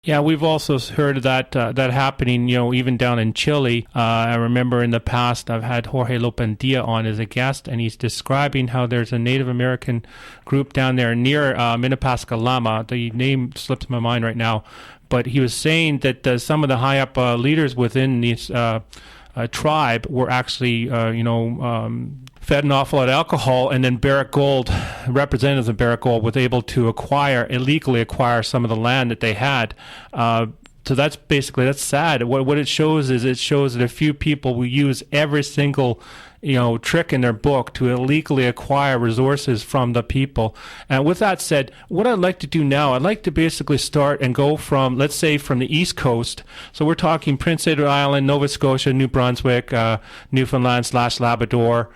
Yeah, we've also heard of that happening, even down in Chile. I remember in the past I've had Jorge Lopendia on as a guest, and he's describing how there's a Native American group down there near Minapascalama. The name slips my mind right now, but he was saying that some of the high up leaders within this tribe were actually, fed an awful lot of alcohol, and then Barrick Gold, representatives of Barrick Gold, was able to illegally acquire some of the land that they had. So that's sad. What it shows is that a few people will use every single trick in their book to illegally acquire resources from the people. And with that said, what I'd like to do now, I'd like to basically start and go from, let's say, from the East Coast. So we're talking Prince Edward Island, Nova Scotia, New Brunswick, Newfoundland / Labrador.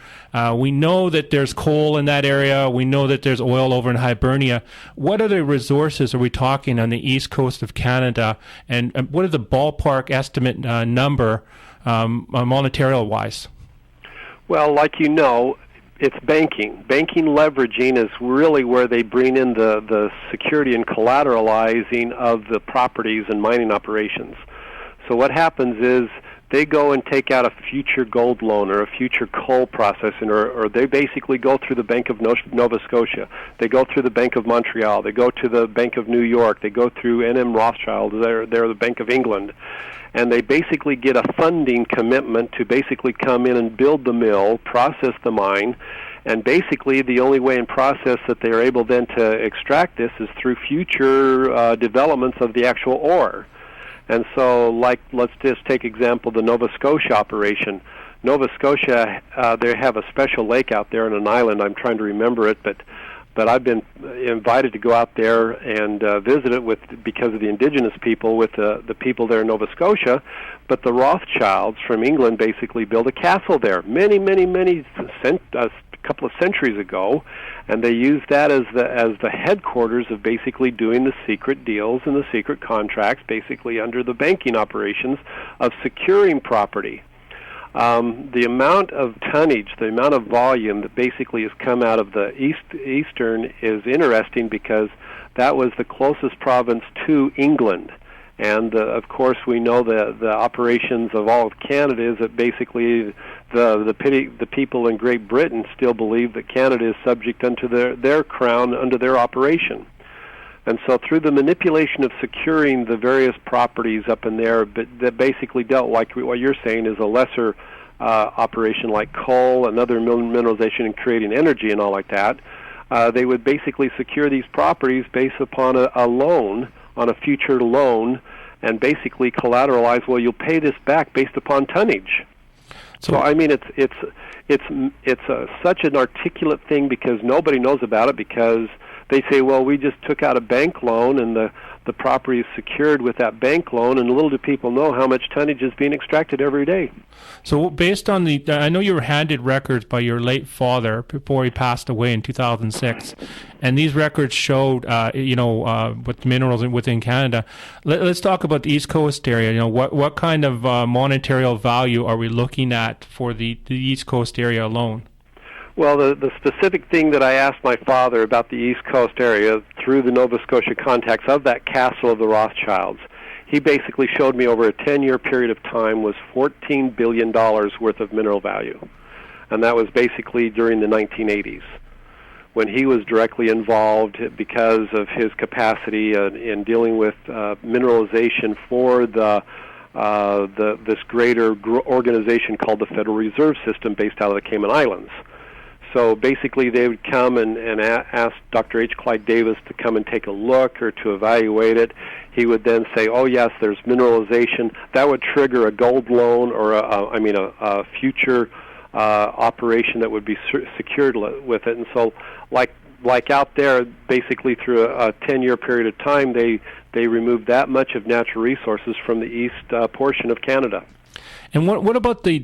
We know that there's coal in that area. We know that there's oil over in Hibernia. What other resources are we talking on the East Coast of Canada? And what is the ballpark estimate number monetary-wise? Well, like it's banking. Banking leveraging is really where they bring in the security and collateralizing of the properties and mining operations. So what happens is they go and take out a future gold loan or a future coal processing, or they basically go through the Bank of Nova Scotia. They go through the Bank of Montreal. They go to the Bank of New York. They go through Rothschilds. They're the Bank of England. And they basically get a funding commitment to basically come in and build the mill, process the mine, and basically the only way in process that they are able then to extract this is through future developments of the actual ore. And so, let's just take example the Nova Scotia operation. Nova Scotia, they have a special lake out there on an island. I'm trying to remember it, but I've been invited to go out there and visit it because of the indigenous people with the people there in Nova Scotia. But the Rothschilds from England basically built a castle there many couple of centuries ago, and they used that as the headquarters of basically doing the secret deals and the secret contracts, basically under the banking operations of securing property. The amount of tonnage, the amount of volume that basically has come out of the Eastern is interesting because that was the closest province to England. And, of course, we know the operations of all of Canada is that basically the people in Great Britain still believe that Canada is subject unto their crown, under their operation. And so through the manipulation of securing the various properties up in there, but that basically dealt, like what you're saying, is a lesser operation like coal and other mineralization and creating energy and all like that, they would basically secure these properties based upon a loan, on a future loan, and basically collateralize, well, you'll pay this back based upon tonnage. So I mean, it's such an articulate thing because nobody knows about it, because they say, well, we just took out a bank loan and the property is secured with that bank loan, and little do people know how much tonnage is being extracted every day. So based on I know you were handed records by your late father before he passed away in 2006, and these records showed, with minerals within Canada. Let's talk about the East Coast area. What kind of monetary value are we looking at for the East Coast area alone? Well, the specific thing that I asked my father about the East Coast area through the Nova Scotia contacts of that castle of the Rothschilds, he basically showed me over a 10-year period of time was $14 billion worth of mineral value. And that was basically during the 1980s, when he was directly involved because of his capacity in dealing with mineralization for this greater organization called the Federal Reserve System based out of the Cayman Islands. So basically they would come and ask Dr. H. Clyde Davis to come and take a look or to evaluate it. He would then say, oh, yes, there's mineralization. That would trigger a gold loan or a future operation that would be secured with it. And so like out there, basically through a 10-year period of time, they removed that much of natural resources from the east portion of Canada. And what about the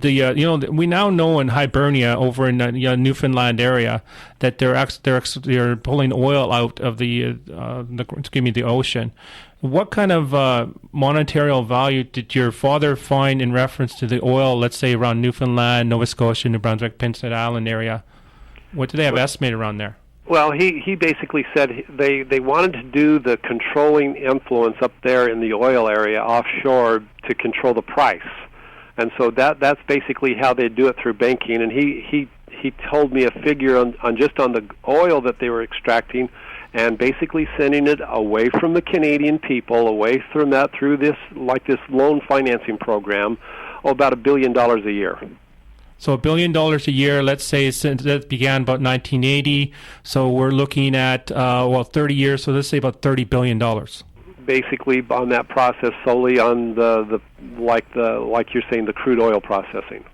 we now know in Hibernia over in Newfoundland area that they're pulling oil out of the ocean. What kind of monetary value did your father find in reference to the oil, let's say around Newfoundland, Nova Scotia, New Brunswick, Prince Edward Island area? What do they have estimated around there? Well, he basically said they wanted to do the controlling influence up there in the oil area offshore to control the price. And so that's basically how they do it through banking. And he told me a figure on the oil that they were extracting, and basically sending it away from the Canadian people, away from that through this loan financing program, about $1 billion a year. So $1 billion a year, let's say, since that began about 1980. So we're looking at 30 years. So let's say about $30 billion. Basically, on that process, solely on like you're saying, the crude oil processing.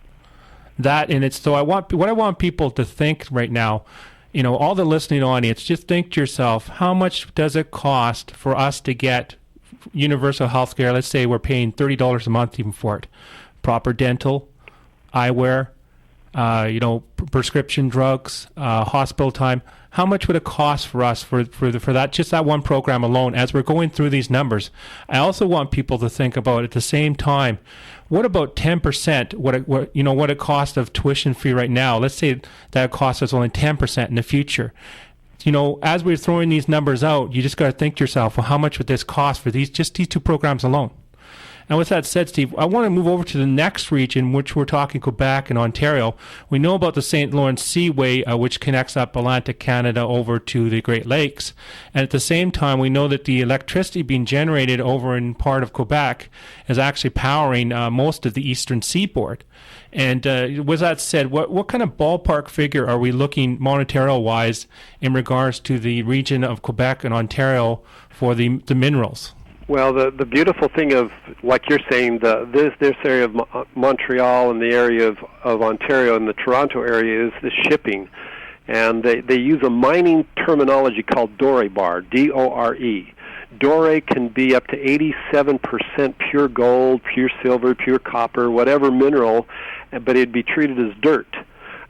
That, and it's so what I want people to think right now, all the listening audience, just think to yourself, how much does it cost for us to get universal health care? Let's say we're paying $30 a month even for it. Proper dental, eyewear, prescription drugs, hospital time. How much would it cost for us for that, just that one program alone? As we're going through these numbers, I also want people to think about at the same time, what about 10%? What it costs of tuition fee right now? Let's say that costs us only 10% in the future. As we're throwing these numbers out, you just got to think to yourself, well, how much would this cost for these two programs alone? And with that said, Steve, I want to move over to the next region, which we're talking Quebec and Ontario. We know about the St. Lawrence Seaway, which connects up Atlantic Canada over to the Great Lakes. And at the same time, we know that the electricity being generated over in part of Quebec is actually powering most of the eastern seaboard. And with that said, what kind of ballpark figure are we looking monetary-wise in regards to the region of Quebec and Ontario for the minerals? Well, the beautiful thing of, like you're saying, this area of Montreal and the area of Ontario and the Toronto area is the shipping. And they use a mining terminology called doré bar, D-O-R-E. Doré can be up to 87% pure gold, pure silver, pure copper, whatever mineral, but it'd be treated as dirt.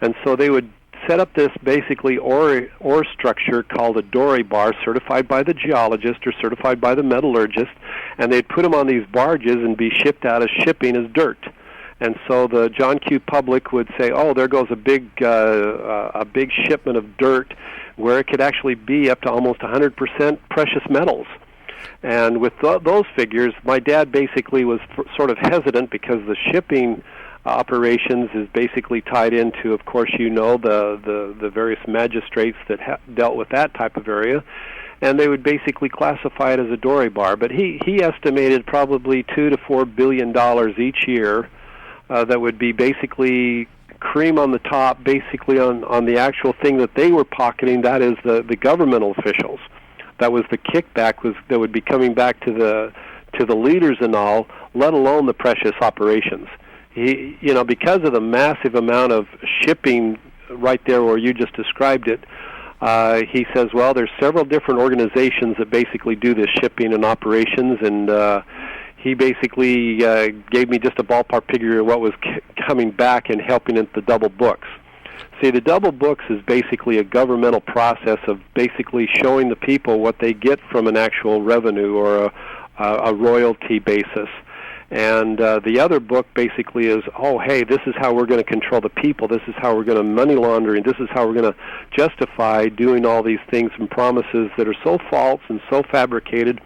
And so they would set up this basically ore structure called a doré bar, certified by the geologist or certified by the metallurgist, and they'd put them on these barges and be shipped out as shipping as dirt. And so the John Q. public would say, oh, there goes a big shipment of dirt, where it could actually be up to almost 100% precious metals. And with those figures, my dad basically was sort of hesitant, because the shipping operations is basically tied into, of course, the various magistrates that dealt with that type of area, and they would basically classify it as a doré bar. But he estimated probably $2 to $4 billion each year that would be basically cream on the top, basically on the actual thing that they were pocketing. That is the governmental officials. That was the kickback that would be coming back to the leaders and all, let alone the precious operations. Because of the massive amount of shipping right there where you just described it, he says, well, there's several different organizations that basically do this shipping and operations, and he basically gave me just a ballpark figure of what was coming back and helping into the double books. See, the double books is basically a governmental process of basically showing the people what they get from an actual revenue or a royalty basis. And the other book basically is, oh, hey, this is how we're going to control the people. This is how we're going to money laundering. This is how we're going to justify doing all these things and promises that are so false and so fabricated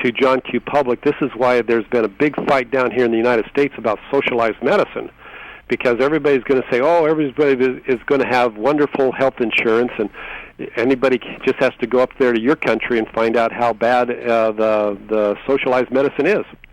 to John Q. Public. This is why there's been a big fight down here in the United States about socialized medicine, because everybody's going to say, oh, everybody is going to have wonderful health insurance, and anybody just has to go up there to your country and find out how bad the socialized medicine is.